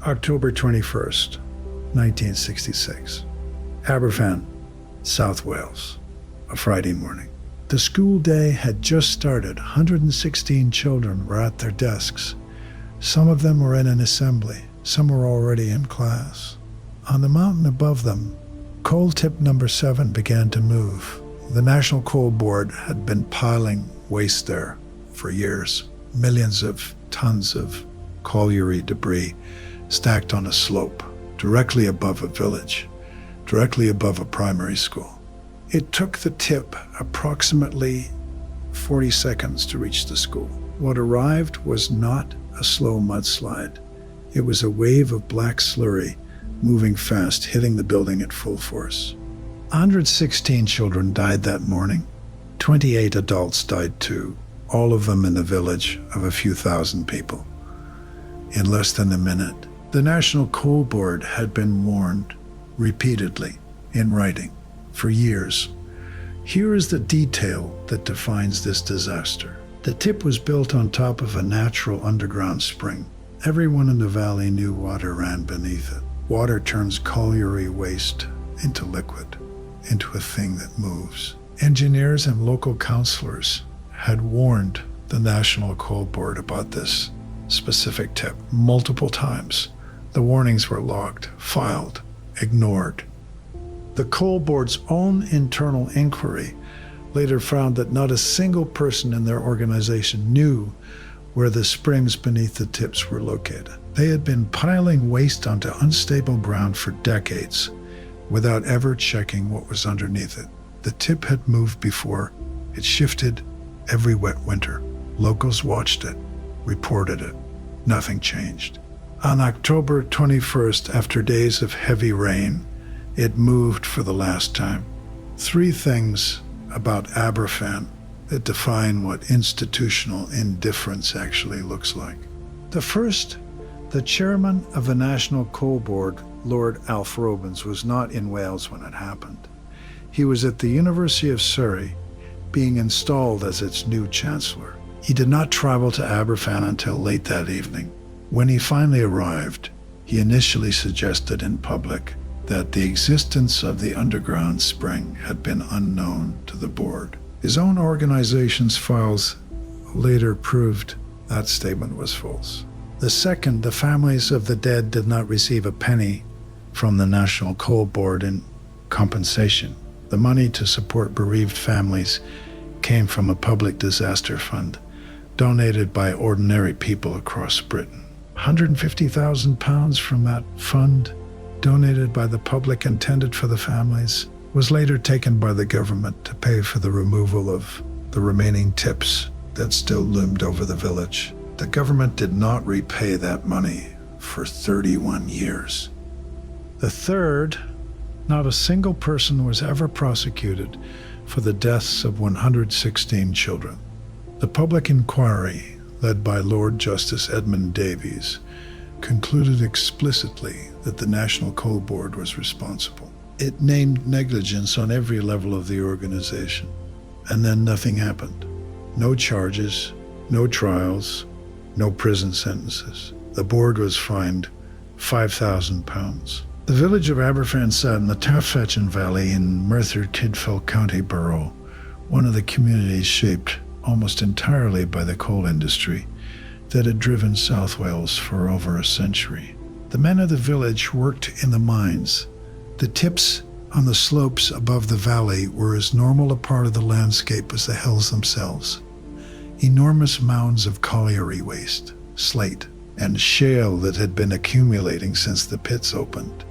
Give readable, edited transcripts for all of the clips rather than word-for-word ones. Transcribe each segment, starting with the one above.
October 21st, 1966. Aberfan, South Wales. A Friday morning. The school day had just started. 116 children were at their desks. Some of them were in an assembly. Some were already in class. On the mountain above them, coal tip number 7 began to move. The National Coal Board had been piling waste there for years. Millions of tons of colliery debris stacked on a slope, directly above a village, directly above a primary school. It took the tip approximately 40 seconds to reach the school. What arrived was not a slow mudslide. It was a wave of black slurry moving fast, hitting the building at full force. 116 children died that morning. 28 adults died too, all of them in a village of a few thousand people. In less than a minute, the National Coal Board had been warned repeatedly in writing for years. Here is the detail that defines this disaster. The tip was built on top of a natural underground spring. Everyone in the valley knew water ran beneath it. Water turns colliery waste into liquid, into a thing that moves. Engineers and local councillors had warned the National Coal Board about this specific tip multiple times. The warnings were logged, filed, ignored. The Coal Board's own internal inquiry later found that not a single person in their organization knew where the springs beneath the tips were located. They had been piling waste onto unstable ground for decades without ever checking what was underneath it. The tip had moved before. It shifted every wet winter. Locals watched it, reported it. Nothing changed. On October 21st, after days of heavy rain, it moved for the last time. 3 things about Aberfan that define what institutional indifference actually looks like. The first, the chairman of the National Coal Board, Lord Alf Robins, was not in Wales when it happened. He was at the University of Surrey, being installed as its new chancellor. He did not travel to Aberfan until late that evening. When he finally arrived, he initially suggested in public that the existence of the underground spring had been unknown to the board. His own organization's files later proved that statement was false. The second, the families of the dead did not receive a penny from the National Coal Board in compensation. The money to support bereaved families came from a public disaster fund donated by ordinary people across Britain. £150,000 from that fund, donated by the public intended for the families, was later taken by the government to pay for the removal of the remaining tips that still loomed over the village. The government did not repay that money for 31 years. The third, not a single person was ever prosecuted for the deaths of 116 children. The public inquiry, led by Lord Justice Edmund Davies, concluded explicitly that the National Coal Board was responsible. It named negligence on every level of the organization, and then nothing happened. No charges, no trials, no prison sentences. The board was fined £5,000. The village of Aberfan sat in the Taffetchan Valley in Merthyr Tydfil County Borough, one of the communities shaped almost entirely by the coal industry that had driven South Wales for over a century. The men of the village worked in the mines. The tips on the slopes above the valley were as normal a part of the landscape as the hills themselves. Enormous mounds of colliery waste, slate, and shale that had been accumulating since the pits opened,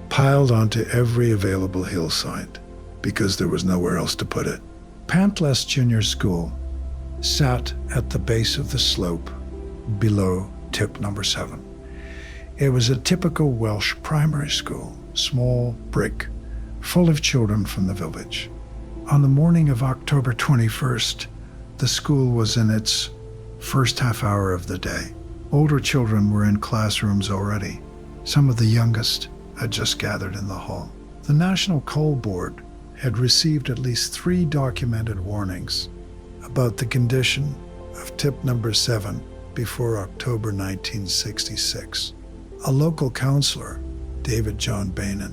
piled onto every available hillside because there was nowhere else to put it. Pantglas Junior School sat at the base of the slope below tip number 7. It was a typical Welsh primary school, small, brick, full of children from the village. On the morning of October 21st, the school was in its first half hour of the day. Older children were in classrooms already. Some of the youngest had just gathered in the hall. The National Coal Board had received at least 3 documented warnings about the condition of tip number 7 before October 1966. A local councillor, David John Bainan,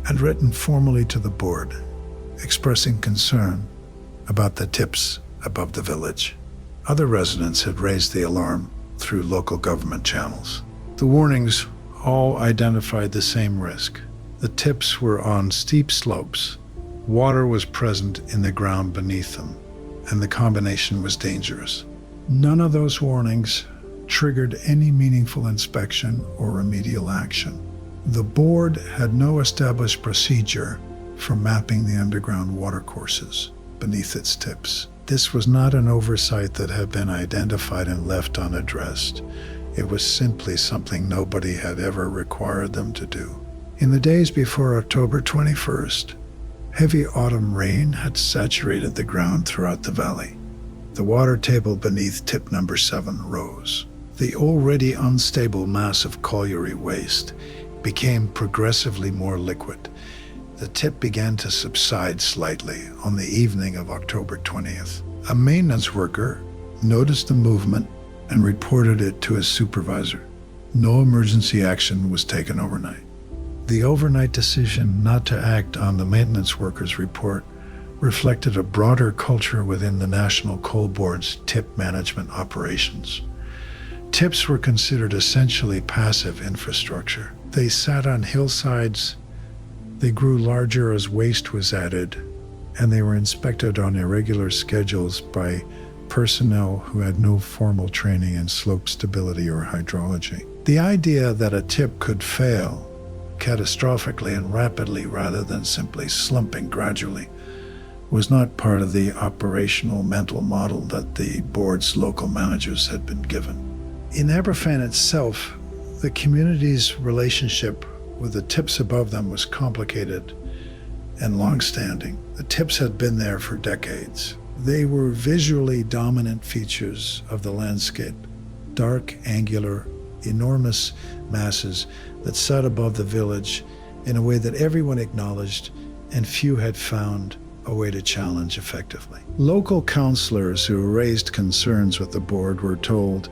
had written formally to the board, expressing concern about the tips above the village. Other residents had raised the alarm through local government channels. The warnings all identified the same risk. The tips were on steep slopes. Water was present in the ground beneath them, and the combination was dangerous. None of those warnings triggered any meaningful inspection or remedial action. The board had no established procedure for mapping the underground watercourses beneath its tips. This was not an oversight that had been identified and left unaddressed. It was simply something nobody had ever required them to do. In the days before October 21st, heavy autumn rain had saturated the ground throughout the valley. The water table beneath tip number 7 rose. The already unstable mass of colliery waste became progressively more liquid. The tip began to subside slightly on the evening of October 20th. A maintenance worker noticed the movement and reported it to his supervisor. No emergency action was taken overnight. The overnight decision not to act on the maintenance worker's report reflected a broader culture within the National Coal Board's tip management operations. Tips were considered essentially passive infrastructure. They sat on hillsides, they grew larger as waste was added, and they were inspected on irregular schedules by personnel who had no formal training in slope stability or hydrology. The idea that a tip could fail catastrophically and rapidly rather than simply slumping gradually was not part of the operational mental model that the board's local managers had been given. In Aberfan itself, the community's relationship with the tips above them was complicated and long-standing. The tips had been there for decades. They were visually dominant features of the landscape, dark, angular, enormous masses that sat above the village in a way that everyone acknowledged and few had found a way to challenge effectively. Local councillors who raised concerns with the board were told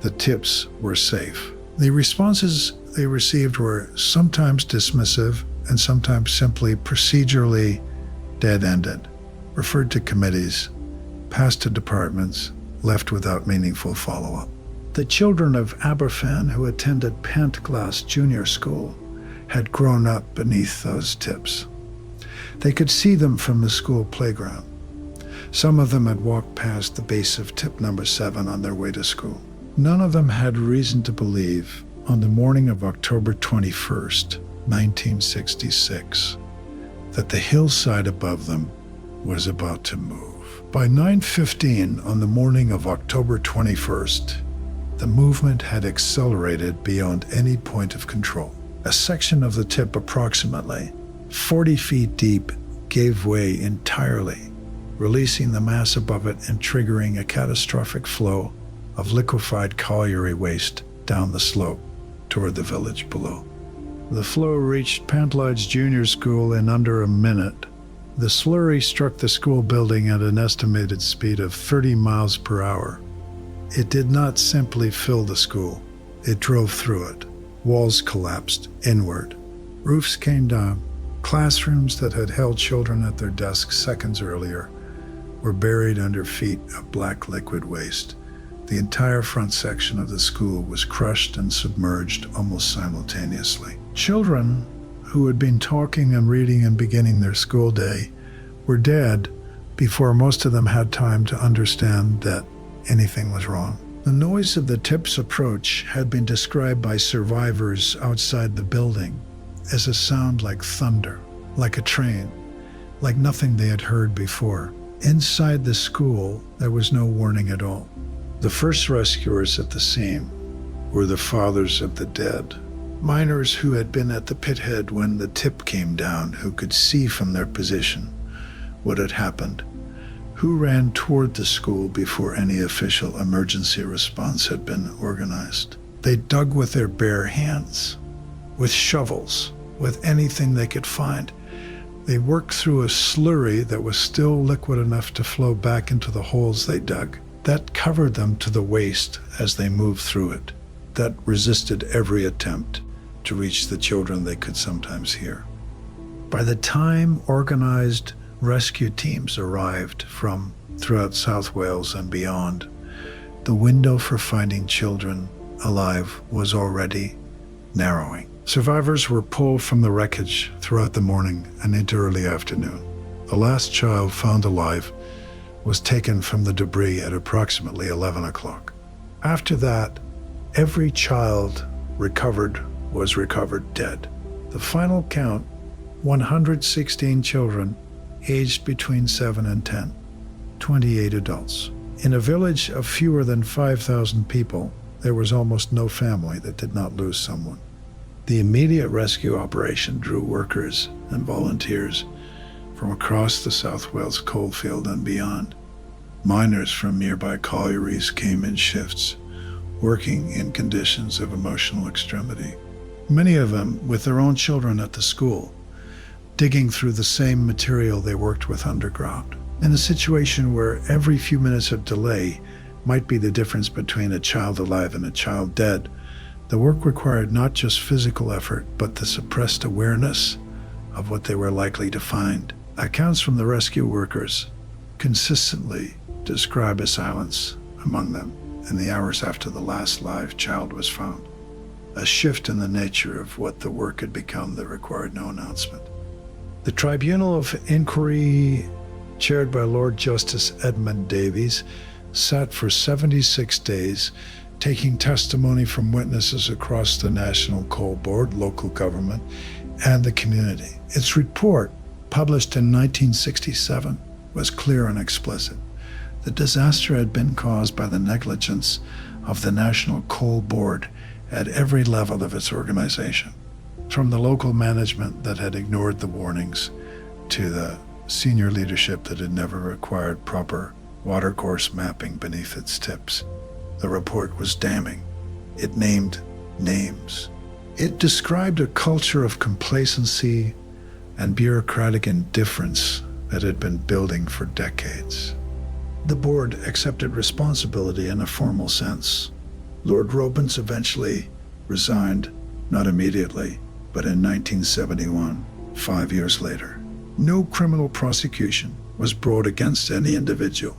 the tips were safe. The responses they received were sometimes dismissive and sometimes simply procedurally dead-ended, referred to committees, passed to departments, left without meaningful follow-up. The children of Aberfan who attended Pantglas Junior School had grown up beneath those tips. They could see them from the school playground. Some of them had walked past the base of tip number 7 on their way to school. None of them had reason to believe on the morning of October 21st, 1966, that the hillside above them was about to move. By 9:15 on the morning of October 21st, the movement had accelerated beyond any point of control. A section of the tip approximately 40 feet deep gave way entirely, releasing the mass above it and triggering a catastrophic flow of liquefied colliery waste down the slope toward the village below. The flow reached Pantglas Junior School in under a minute. The slurry struck the school building at an estimated speed of 30 miles per hour. It did not simply fill the school, it drove through it. Walls collapsed inward. Roofs came down. Classrooms that had held children at their desks seconds earlier were buried under feet of black liquid waste. The entire front section of the school was crushed and submerged almost simultaneously. Children who had been talking and reading and beginning their school day were dead before most of them had time to understand that anything was wrong. The noise of the tip's approach had been described by survivors outside the building as a sound like thunder, like a train, like nothing they had heard before. Inside the school, there was no warning at all. The first rescuers at the scene were the fathers of the dead, miners who had been at the pit head when the tip came down, who could see from their position what had happened, who ran toward the school before any official emergency response had been organized. They dug with their bare hands, with shovels, with anything they could find. They worked through a slurry that was still liquid enough to flow back into the holes they dug. That covered them to the waist as they moved through it. That resisted every attempt to reach the children they could sometimes hear. By the time organized rescue teams arrived from throughout South Wales and beyond, the window for finding children alive was already narrowing. Survivors were pulled from the wreckage throughout the morning and into early afternoon. The last child found alive was taken from the debris at approximately 11 o'clock. After that, every child was recovered dead. The final count, 116 children aged between 7 and 10, 28 adults. In a village of fewer than 5,000 people, there was almost no family that did not lose someone. The immediate rescue operation drew workers and volunteers from across the South Wales coalfield and beyond. Miners from nearby collieries came in shifts, working in conditions of emotional extremity. Many of them with their own children at the school, digging through the same material they worked with underground. In a situation where every few minutes of delay might be the difference between a child alive and a child dead, the work required not just physical effort, but the suppressed awareness of what they were likely to find. Accounts from the rescue workers consistently describe a silence among them in the hours after the last live child was found. A shift in the nature of what the work had become that required no announcement. The Tribunal of Inquiry, chaired by Lord Justice Edmund Davies, sat for 76 days, taking testimony from witnesses across the National Coal Board, local government, and the community. Its report, published in 1967, was clear and explicit. The disaster had been caused by the negligence of the National Coal Board at every level of its organization, from the local management that had ignored the warnings to the senior leadership that had never required proper watercourse mapping beneath its tips. The report was damning. It named names. It described a culture of complacency and bureaucratic indifference that had been building for decades. The board accepted responsibility in a formal sense. Lord Robins eventually resigned, not immediately, but in 1971, 5 years later. No criminal prosecution was brought against any individual.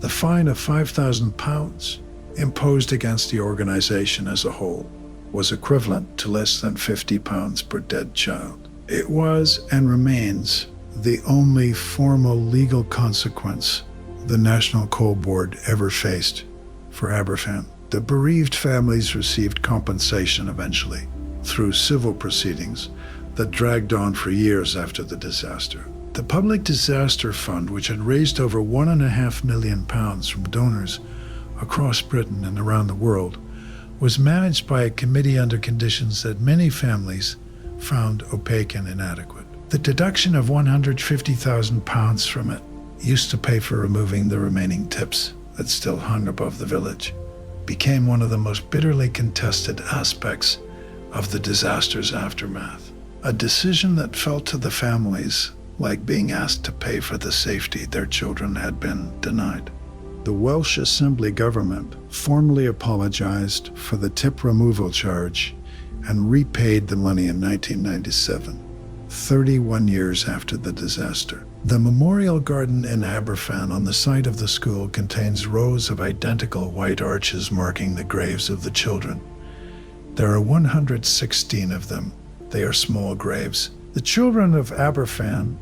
The fine of £5,000 imposed against the organization as a whole was equivalent to less than £50 per dead child. It was and remains the only formal legal consequence the National Coal Board ever faced for Aberfan. The bereaved families received compensation eventually through civil proceedings that dragged on for years after the disaster. The Public Disaster Fund, which had raised over £1.5 million from donors across Britain and around the world, was managed by a committee under conditions that many families found opaque and inadequate. The deduction of £150,000 from it used to pay for removing the remaining tips that still hung above the village, became one of the most bitterly contested aspects of the disaster's aftermath. A decision that felt to the families like being asked to pay for the safety their children had been denied. The Welsh Assembly government formally apologized for the tip removal charge and repaid the money in 1997, 31 years after the disaster. The memorial garden in Aberfan on the site of the school contains rows of identical white arches marking the graves of the children. There are 116 of them. They are small graves. The children of Aberfan,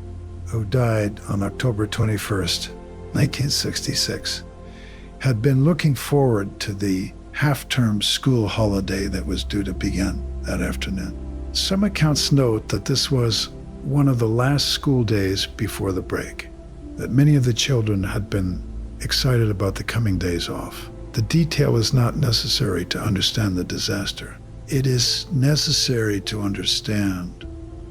who died on October 21st, 1966, had been looking forward to the half-term school holiday that was due to begin that afternoon. Some accounts note that this was one of the last school days before the break, that many of the children had been excited about the coming days off. The detail is not necessary to understand the disaster. It is necessary to understand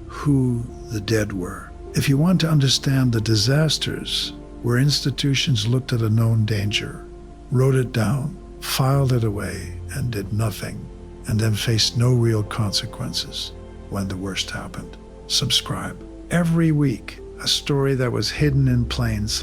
who the dead were. If you want to understand the disasters where institutions looked at a known danger, wrote it down, filed it away, and did nothing, and then faced no real consequences when the worst happened, subscribe. Every week, a story that was hidden in plain sight.